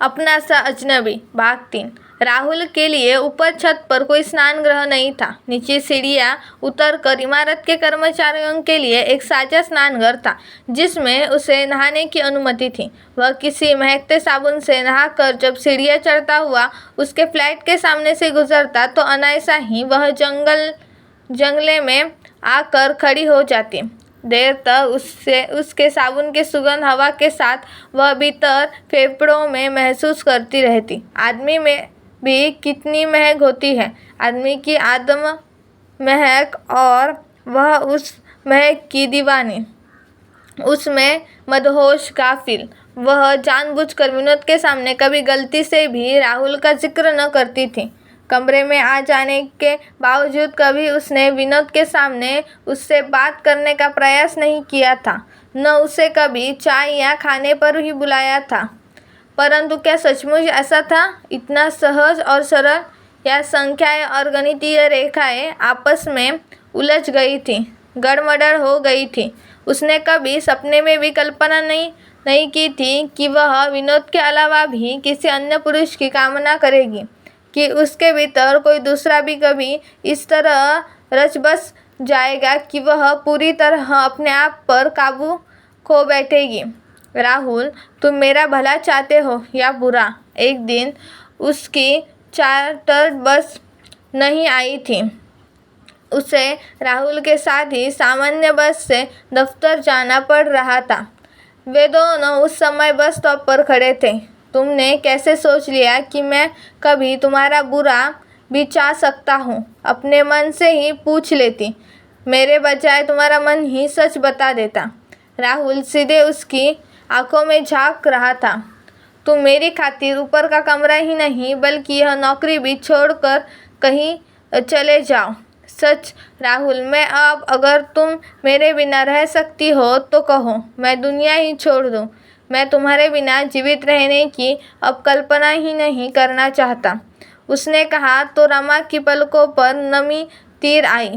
अपना सा अजनबी। भाग 3। राहुल के लिए ऊपर छत पर कोई स्नान गृह नहीं था। नीचे सीढ़ियां उतरकर इमारत के कर्मचारियों के लिए एक साझा स्नानघर था, जिसमें उसे नहाने की अनुमति थी। वह किसी महकते साबुन से नहाकर जब सीढ़ियां चढ़ता हुआ उसके फ्लैट के सामने से गुजरता तो अनायासा ही वह जंगले में आकर खड़ी हो जाती। देर तक उसके साबुन के सुगंध हवा के साथ वह भीतर फेफड़ों में महसूस करती रहती। आदमी में भी कितनी महक होती है, आदमी की आदम महक, और वह उस महक की दीवानी, उसमें मदहोश गाफिल। वह जानबूझकर विनोद के सामने कभी गलती से भी राहुल का जिक्र न करती थी। कमरे में आ जाने के बावजूद कभी उसने विनोद के सामने उससे बात करने का प्रयास नहीं किया था, न उसे कभी चाय या खाने पर ही बुलाया था। परंतु क्या सचमुच ऐसा था? इतना सहज और सरल, या संख्याएं और गणितीय रेखाएं आपस में उलझ गई थी, गड़बड़ हो गई थी। उसने कभी सपने में भी कल्पना नहीं की थी कि वह विनोद के अलावा भी किसी अन्य पुरुष की कामना करेगी, कि उसके भीतर कोई दूसरा भी कभी इस तरह रच बस जाएगा कि वह पूरी तरह अपने आप पर काबू खो बैठेगी। राहुल, तुम मेरा भला चाहते हो या बुरा? एक दिन उसकी चार्टर्ड बस नहीं आई थी। उसे राहुल के साथ ही सामान्य बस से दफ्तर जाना पड़ रहा था। वे दोनों उस समय बस स्टॉप पर खड़े थे। तुमने कैसे सोच लिया कि मैं कभी तुम्हारा बुरा भी चाह सकता हूँ? अपने मन से ही पूछ लेती, मेरे बजाय तुम्हारा मन ही सच बता देता। राहुल सीधे उसकी आंखों में झांक रहा था। तुम मेरी खातिर ऊपर का कमरा ही नहीं, बल्कि यह नौकरी भी छोड़कर कहीं चले जाओ। सच राहुल, मैं अब अगर तुम मेरे बिना रह सकती हो तो कहो, मैं दुनिया ही छोड़ दूँ। मैं तुम्हारे बिना जीवित रहने की अब कल्पना ही नहीं करना चाहता। उसने कहा तो रमा की पलकों पर नमी तीर आई।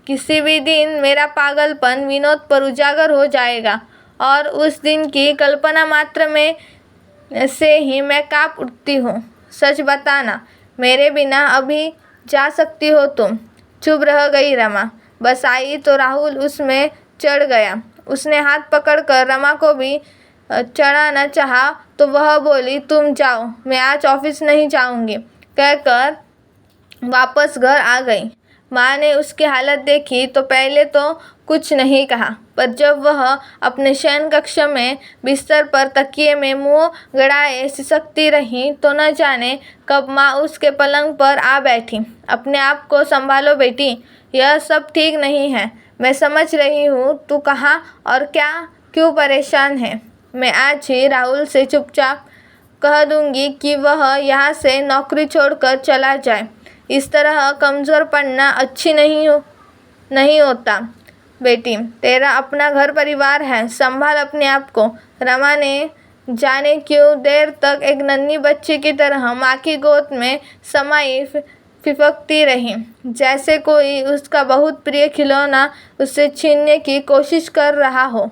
किसी भी दिन मेरा पागलपन विनोद पर उजागर हो जाएगा, और उस दिन की कल्पना मात्र में से ही मैं कांप उठती हूँ। सच बताना, मेरे बिना अभी जा सकती हो तुम? चुप रह गई रमा। बस आई तो राहुल उसमें चढ़ गया। उसने हाथ पकड़कर रमा को भी चढ़ाना चाहा तो वह बोली, तुम जाओ, मैं आज ऑफिस नहीं जाऊंगी, कहकर वापस घर आ गई। माँ ने उसकी हालत देखी तो पहले तो कुछ नहीं कहा, पर जब वह अपने शयन कक्ष में बिस्तर पर तकिए में मुंह गड़ाए सिसकती रही तो न जाने कब माँ उसके पलंग पर आ बैठी। अपने आप को संभालो बेटी, यह सब ठीक नहीं है। मैं समझ रही हूँ तू कहाँ और क्या क्यों परेशान है। मैं आज ही राहुल से चुपचाप कह दूंगी कि वह यहाँ से नौकरी छोड़कर चला जाए। इस तरह कमज़ोर पड़ना अच्छी नहीं होता। बेटी, तेरा अपना घर परिवार है, संभाल अपने आप को। रमा ने जाने क्यों देर तक एक नन्ही बच्ची की तरह माँ की गोद में समाई फिफकती रही, जैसे कोई उसका बहुत प्रिय खिलौना उससे छीनने की कोशिश कर रहा हो।